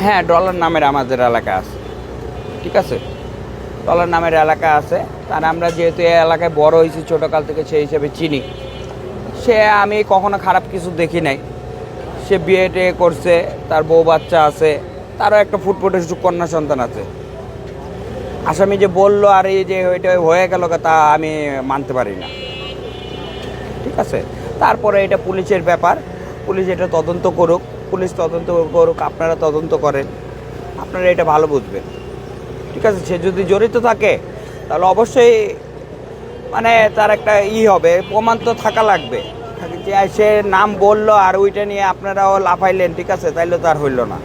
হ্যাঁ, ডলার নামের আমাদের এলাকা আছে, ঠিক আছে, ডলার নামের এলাকা আছে। তার আমরা যেহেতু এই এলাকায় বড় হয়েছি ছোটোকাল থেকে, সেই হিসেবে চিনি। সে আমি কখনো খারাপ কিছু দেখি নাই। সে বিয়ে টিয়ে করছে, তার বউ বাচ্চা আছে, তারও একটা ফুটফুটে কন্যা সন্তান আছে। আসামি যে বললো আর এই যে ওইটা হয়ে গেল তা আমি মানতে পারি না, ঠিক আছে। তারপরে এটা পুলিশের ব্যাপার, পুলিশ এটা তদন্ত করুক, পুলিশ তদন্ত করুক, আপনারা তদন্ত করেন, আপনারা এটা ভালো বুঝবেন, ঠিক আছে। সে যদি জড়িত থাকে তাহলে অবশ্যই মানে তার একটা হবে, প্রমাণ তো থাকা লাগবে। যে সে নাম বললো আর ওইটা নিয়ে আপনারাও লাফাইলেন, ঠিক আছে, তাইলে তো আর হইল না।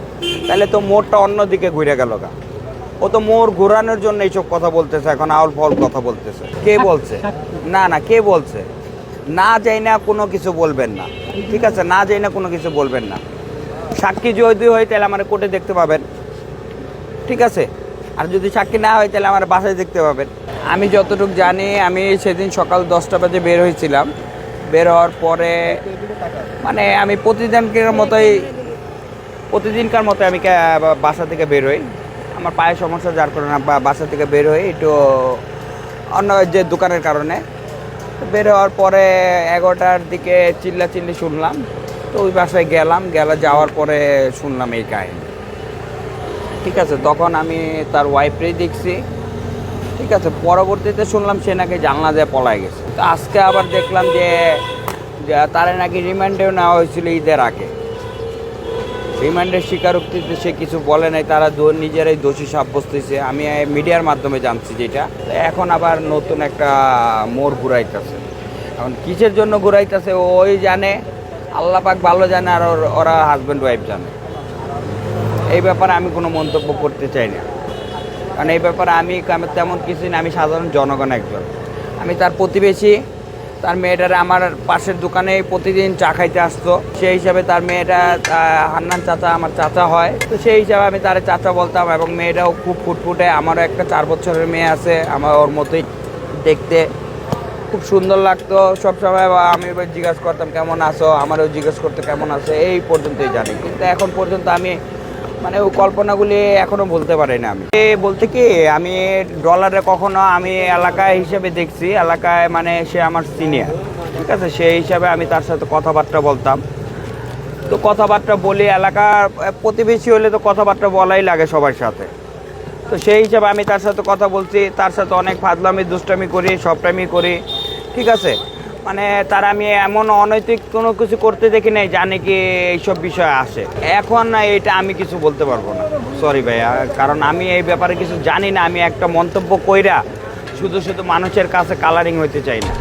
তাইলে তো মোড়টা অন্যদিকে ঘুরে গেল গা। ও তো মোড় ঘোরানোর জন্য এইসব কথা বলতেছে, এখন আউল ফল কথা বলতেছে। কে বলছে? না না, কে বলছে? না যাই না কোনো কিছু বলবেন না, ঠিক আছে, না যাই না কোনো কিছু বলবেন না। সাক্ষী যদি হয় তাহলে আমার কোর্টে দেখতে পাবেন, ঠিক আছে। আর যদি সাক্ষী না হয় তাহলে আমার বাসায় দেখতে পাবেন। আমি যতটুকু জানি, আমি সেদিন সকাল 10টা বাজে বের হয়েছিলাম। বের হওয়ার পরে মানে আমি প্রতিদিনকার মতো আমি বাসা থেকে বের হই। আমার পায়ের সমস্যা, যার কারণে বাসা থেকে বের হই একটু অন্য যে দোকানের কারণে। বের হওয়ার পরে 11টার দিকে চিল্লাচিল্লি শুনলাম, তো ওই বাসায় যাওয়ার পরে শুনলাম এই কাহিনী, ঠিক আছে। তখন আমি তার ওয়াইফরেই দেখছি, ঠিক আছে। পরবর্তীতে শুনলাম সে নাকি জানলা দিয়ে পলায় গেছে। তো আজকে আবার দেখলাম যে তারে নাকি রিমান্ডেও নেওয়া হয়েছিল ঈদের আগে। রিমান্ডের স্বীকারোক্তিতে সে কিছু বলে নাই, তারা নিজেরাই দোষী সাব্যস্ত হয়েছে। আমি মিডিয়ার মাধ্যমে জানছি যেটা। এখন আবার নতুন একটা মোড় ঘুরাইতেছে। এখন কিসের জন্য ঘুরাইতেছে ওই জানে, আল্লাহ পাক ভালো জানে, আর ওরা হাজব্যান্ড ওয়াইফ জানে। এই ব্যাপারে আমি কোনো মন্তব্য করতে চাই না, কারণ এই ব্যাপারে আমি তেমন কিছু না। আমি সাধারণ জনগণ একজন, আমি তার প্রতিবেশী। তার মেয়েটারে আমার পাশের দোকানে প্রতিদিন চা খাইতে আসতো, সেই হিসাবে তার মেয়েটা হান্নান চাচা আমার চাচা হয়, তো সেই হিসাবে আমি তার চাচা বলতাম। এবং মেয়েটাও খুব ফুটফুটে, আমারও একটা 4 বছরের মেয়ে আছে, আমার ওর মতোই দেখতে, খুব সুন্দর লাগতো। সবসময় আমি জিজ্ঞাসা করতাম কেমন আছো, আমারও জিজ্ঞেস করতে কেমন আছে, এই পর্যন্তই জানি। কিন্তু এখন পর্যন্ত আমি মানে ওই কল্পনাগুলি এখনও বলতে পারি না। আমি বলতে কি, আমি ডলারে কখনো আমি এলাকায় হিসেবে দেখছি, এলাকায় মানে সে আমার সিনিয়র, ঠিক আছে, সেই হিসাবে আমি তার সাথে কথাবার্তা বলতাম। তো কথাবার্তা বলি, এলাকার প্রতিবেশী হলে তো কথাবার্তা বলাই লাগে সবার সাথে। তো সেই হিসাবে আমি তার সাথে কথা বলছি, তার সাথে অনেক ফাজলামি দুষ্টামি করি, সবটাইমই করি, ঠিক আছে। মানে তার আমি এমন অনৈতিক কোনো কিছু করতে দেখি নাই জানি কি এইসব বিষয় আসে। এখন এটা আমি কিছু বলতে পারবো না, সরি ভাইয়া, কারণ আমি এই ব্যাপারে কিছু জানি না। আমি একটা মন্তব্য কইরা শুধু মানুষের কাছে কালারিং হইতে চাই না।